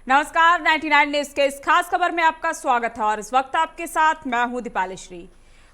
नमस्कार, 99 न्यूज के इस खास खबर में आपका स्वागत है और इस वक्त आपके साथ मैं हूं दीपाली श्री।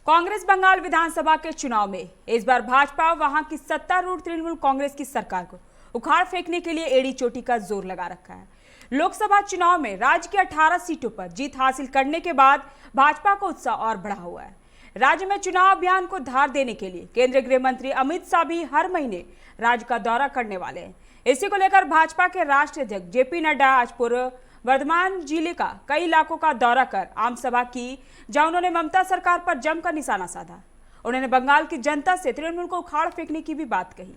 कांग्रेस बंगाल विधानसभा के चुनाव में इस बार भाजपा वहां की सत्तारूढ़ तृणमूल कांग्रेस की सरकार को उखाड़ फेंकने के लिए एड़ी चोटी का जोर लगा रखा है। लोकसभा चुनाव में राज्य की 18 सीटों पर जीत हासिल करने के बाद भाजपा का उत्साह और बढ़ा हुआ है। राज्य में चुनाव अभियान को धार देने के लिए केंद्रीय गृह मंत्री अमित शाह भी हर महीने राज्य का दौरा करने वाले हैं। इसी को लेकर भाजपा के राष्ट्रीय अध्यक्ष जेपी नड्डा आज पूर्व वर्धमान जिले का कई इलाकों का दौरा कर आम सभा की, जहां उन्होंने ममता सरकार पर जमकर निशाना साधा। उन्होंने बंगाल की जनता से तृणमूल को उखाड़ फेंकने की भी बात कही।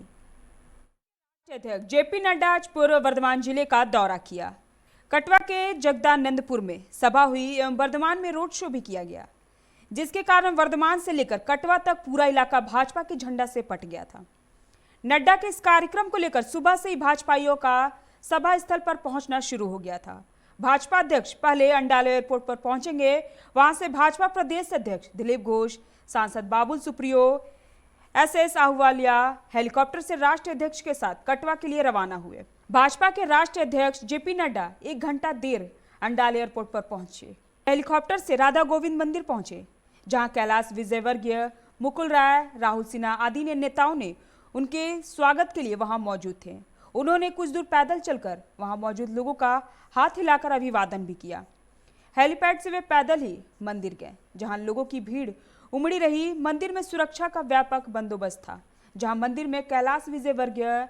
अध्यक्ष जेपी नड्डा आज पूर्व वर्धमान जिले का दौरा किया। कटवा के जगदानंदपुर में सभा हुई एवं वर्धमान में रोड शो भी किया गया, जिसके कारण वर्धमान से लेकर कटवा तक पूरा इलाका भाजपा के झंडा से पट गया था। नड्डा के इस कार्यक्रम को लेकर सुबह से ही भाजपाइयों का सभा स्थल पर पहुंचना शुरू हो गया था। भाजपा अध्यक्ष पहले अंडाला एयरपोर्ट पर पहुंचेंगे, वहां से भाजपा प्रदेश अध्यक्ष दिलीप घोष, सांसद बाबुल सुप्रियो, एसएस आहूवालिया हेलीकॉप्टर से राष्ट्रीय अध्यक्ष के साथ कटवा के लिए रवाना हुए। भाजपा के राष्ट्रीय अध्यक्ष जेपी नड्डा 1 घंटा देर अंडाला एयरपोर्ट पर पहुंचे। हेलीकॉप्टर से राधा गोविंद मंदिर पहुंचे, जहां कैलाश विजयवर्गीय, मुकुल राय, राहुल सिन्हा आदि नेताओं ने उनके स्वागत के लिए वहां मौजूद थे। उन्होंने कुछ दूर पैदल चलकर वहां मौजूद लोगों का हाथ हिलाकर अभिवादन भी किया। हेलीपैड से वे पैदल ही मंदिर गए, जहां लोगों की भीड़ उमड़ी रही। मंदिर में सुरक्षा का व्यापक बंदोबस्त था, जहां मंदिर में कैलाश विजयवर्गीय,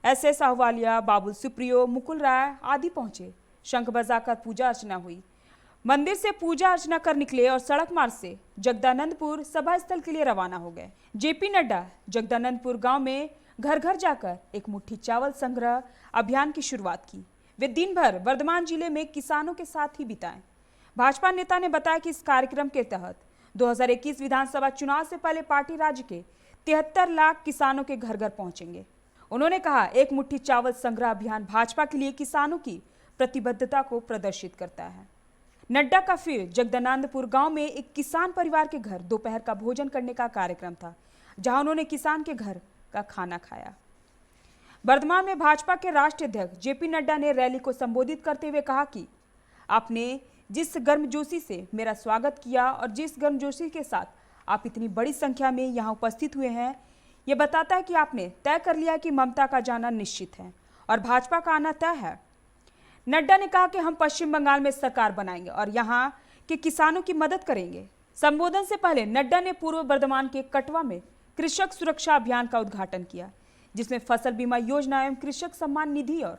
एसएस आहूवालिया, बाबुल सुप्रियो, मुकुल राय आदि पहुंचे। शंख बजाकर पूजा अर्चना हुई। मंदिर से पूजा अर्चना कर निकले और सड़क मार्ग से जगदानंदपुर सभा स्थल के लिए रवाना हो गए। जेपी नड्डा जगदानंदपुर गांव में घर घर जाकर एक मुट्ठी चावल संग्रह अभियान की शुरुआत की। वे दिन भर वर्धमान जिले में किसानों के साथ ही बिताए। भाजपा नेता ने बताया कि इस कार्यक्रम के तहत 2021 विधानसभा चुनाव से पहले पार्टी राज्य के 73 लाख किसानों के घर घर पहुंचेंगे। उन्होंने कहा, एक मुट्ठी चावल संग्रह अभियान भाजपा के लिए किसानों की प्रतिबद्धता को प्रदर्शित करता है। नड्डा का फिर जगदानंदपुर गांव में एक किसान परिवार के घर दोपहर का भोजन करने का कार्यक्रम था, जहां उन्होंने किसान के घर का खाना खाया। वर्धमान में भाजपा के राष्ट्रीय अध्यक्ष जेपी नड्डा ने रैली को संबोधित करते हुए कहा कि आपने जिस गर्मजोशी से मेरा स्वागत किया और जिस गर्मजोशी के साथ आप इतनी बड़ी संख्या में यहाँ उपस्थित हुए हैं, यह बताता है कि आपने तय कर लिया कि ममता का जाना निश्चित है और भाजपा का आना तय है। नड्डा ने कहा कि हम पश्चिम बंगाल में सरकार बनाएंगे और यहाँ के किसानों की मदद करेंगे। संबोधन से पहले नड्डा ने पूर्व वर्धमान के कटवा में कृषक सुरक्षा अभियान का उद्घाटन किया, जिसमें फसल बीमा योजना एवं कृषक सम्मान निधि और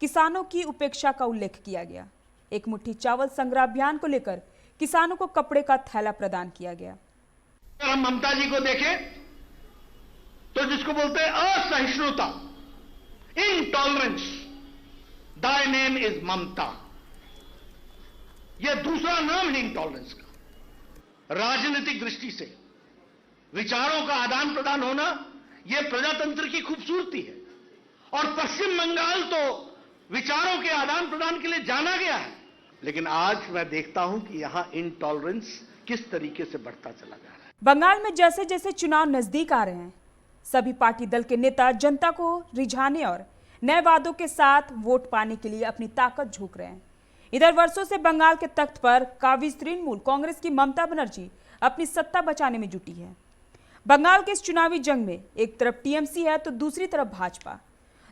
किसानों की उपेक्षा का उल्लेख किया गया। एक मुट्ठी चावल संग्रह अभियान को लेकर किसानों को कपड़े का थैला प्रदान किया गया। हम ममता जी को देखें तो जिसको बोलते हैं असहिष्णुता, इनटॉलरेंस, दाय नेम इज ममता, यह दूसरा नाम है इनटॉलरेंस का। राजनीतिक दृष्टि से विचारों का आदान प्रदान होना यह प्रजातंत्र की खूबसूरती है और पश्चिम बंगाल तो विचारों के आदान प्रदान के लिए जाना गया है। लेकिन आज मैं देखता हूं कि यहां इनटॉलरेंस किस तरीके से बढ़ता चला जा रहा है। बंगाल में जैसे जैसे चुनाव नजदीक आ रहे हैं, सभी पार्टी दल के नेता जनता को रिझाने और नए वादों के साथ वोट पाने के लिए अपनी ताकत झोंक रहे हैं। इधर वर्षों से बंगाल के तख्त पर काबिज तृणमूल कांग्रेस की ममता बनर्जी अपनी सत्ता बचाने में जुटी है। बंगाल के इस चुनावी जंग में एक तरफ टीएमसी है तो दूसरी तरफ भाजपा।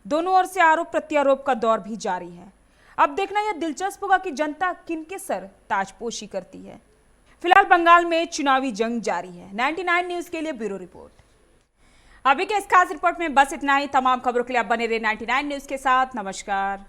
दोनों ओर से आरोप प्रत्यारोप का दौर भी जारी है। अब देखना यह दिलचस्प होगा कि जनता किनके सर ताजपोशी करती है। फिलहाल बंगाल में चुनावी जंग जारी है। 99 न्यूज के लिए ब्यूरो रिपोर्ट। अभी के इस खास रिपोर्ट में बस इतना ही। तमाम खबरों के लिए आप बने रहे 99 न्यूज के साथ। नमस्कार।